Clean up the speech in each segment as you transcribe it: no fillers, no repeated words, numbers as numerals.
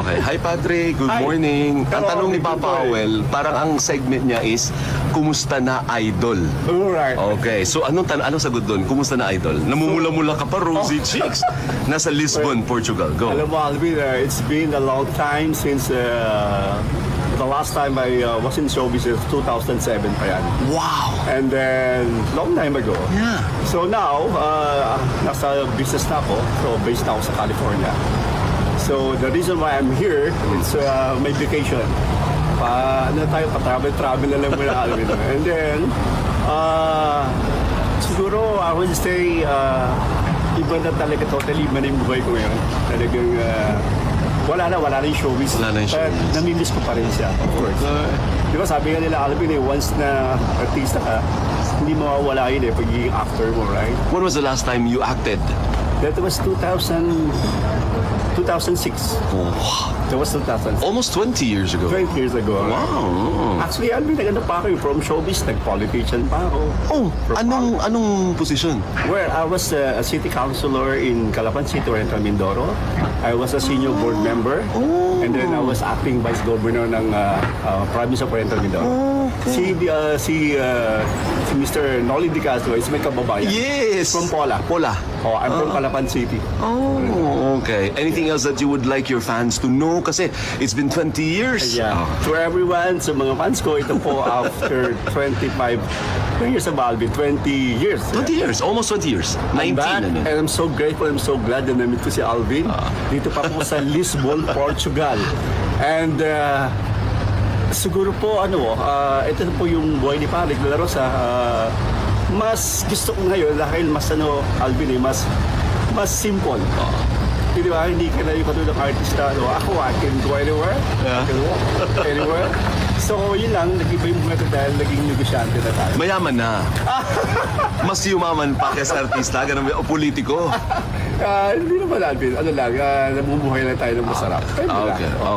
Okay. Hi, Padre. Good morning. Ang tanong ni Papa Awel, parang ang segment niya is, kumusta na idol? Alright. Okay. So, anong sagot doon? Kumusta na idol? Namumula-mula ka pa, rosy cheeks. Nasa Lisbon, Portugal. Go. Alam mo, Alvin, it's been a long time since the last time I was in showbiz is 2007 pa yan. Wow! And then, long time ago. Yeah. So now, nasa business na ako. So, based na ako sa California. So, the reason why I'm here, it's my vacation. Travel na lang muna, Alvin. And then, siguro, I would say, iba na talaga, totally iba na yung buhay ko ngayon. Talagang, wala na yung showbiz. Wala na yung showbiz. Namimiss ko pa rin siya, of course. Di ba sabi nga nila, Alvin, once na artista ka, hindi mawawala yun pagiging actor mo, right? When was the last time you acted? That was 2006. Oh, That was 2006. almost 20 years ago. 20 years ago. Wow. Actually, Alvin, nag-ano pa ako from showbiz, nag-politician pa ako. Oh, anong posisyon? Well, I was a city councilor in Calapan City, Oriental Mindoro. I was a senior board member. And then I was acting vice governor ng province of Oriental Mindoro. Si Mr. Noli Di Castro is may kababayan. Yes! From Pola. Oh, I'm from Calapan City. Oh, okay. Anything else that you would like your fans to know? Kasi it's been 20 years. Yeah. To everyone, sa mga fans ko, ito po after 25 years of Alvin, 20 years. 20 years, almost 20 years. 19. And I'm so grateful, I'm so glad na namit ko si Alvin. Dito pa po sa Lisbon, Portugal. And siguro po, ito po yung buhay ni Parik Laro sa mas gusto ko ngayon dahil mas Alvin, mas simple. Di ba? Hindi ka na yung katulad ng artista. Ako, I can go anywhere. I can walk anywhere. So, yun lang. Nag-iba yung mga dahil naging negosyante na tayo. Mayaman na. Mas yumaman pa kaysa artista, ganun o politiko. Hindi naman, Alvin. Namumuhay lang tayo ng masarap.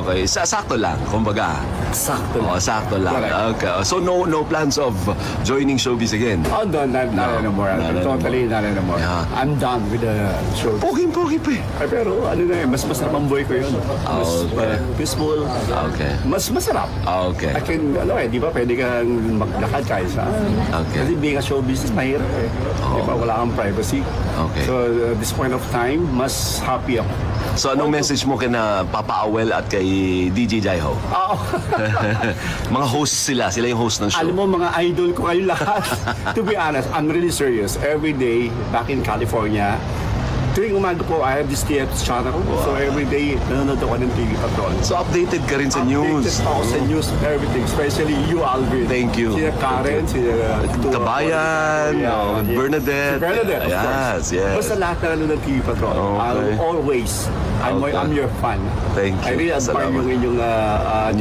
Okay. Sakto lang, kumbaga. Sakto lang. Sakto lang. Okay. So, no plans of joining showbiz again? Oh, no, not anymore. Totally not anymore. Yeah. I'm done with the showbiz. Pogi pa eh. Pero mas masarap ang buhay ko yun. Mas peaceful. Okay. Mas masarap. Okay. I can, di ba, pwede kang maglakad kahit saan. Okay. Kasi being a show business, mahirap eh. Di ba, wala kang privacy. Okay. So, at this point of time, mas happy ako. So, anong message mo kina Papa Awel at kay DJ Jaiho? Mga hosts sila yung host ng show. Alam mo, mga idol ko kayo lahat. To be honest, I'm really serious. Every day, back in California, tuwing umaga po, I have this TFS channel. Wow. So every day, nanonood ako ng TV Patrol. So updated ka rin sa news. Updated ako sa news, everything. Especially you, Alvin. Thank you. Sina Karen, sina Kabayan, Bernadette. Bernadette, of course. Yes. Basta lahat na nanonood ng TV Patrol. Okay. Always. I'm your fan. Thank you. I really admire yung inyong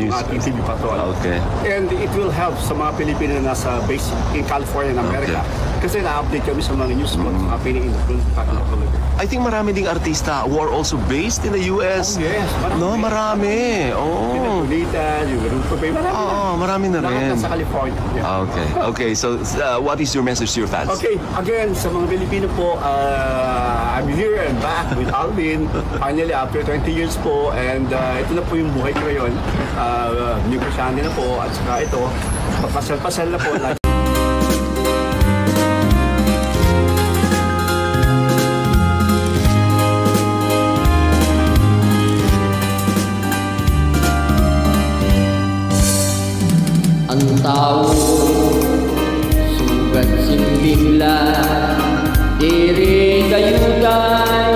news. ating TV Patrol. Okay. And it will help sa mga Pilipino na nasa base in California and America. Okay. Kasi na-update kami sa mga news mo, mga pini-influence. I think marami ding artista who are also based in the US. Oh, yes. Marami. Pinagulitan, yung Rupo Bay, marami na rin. Lahat sa California. Yeah. Okay. So, what is your message to your fans? Okay, again, sa mga Pilipino po, I'm here and back with Alvin. Finally, after 20 years po, and ito na po yung buhay ko ngayon. Negosyante na po, at saka ito, papasal-pasal na po. Ang tao, sugat simbing lang, iri kayugan,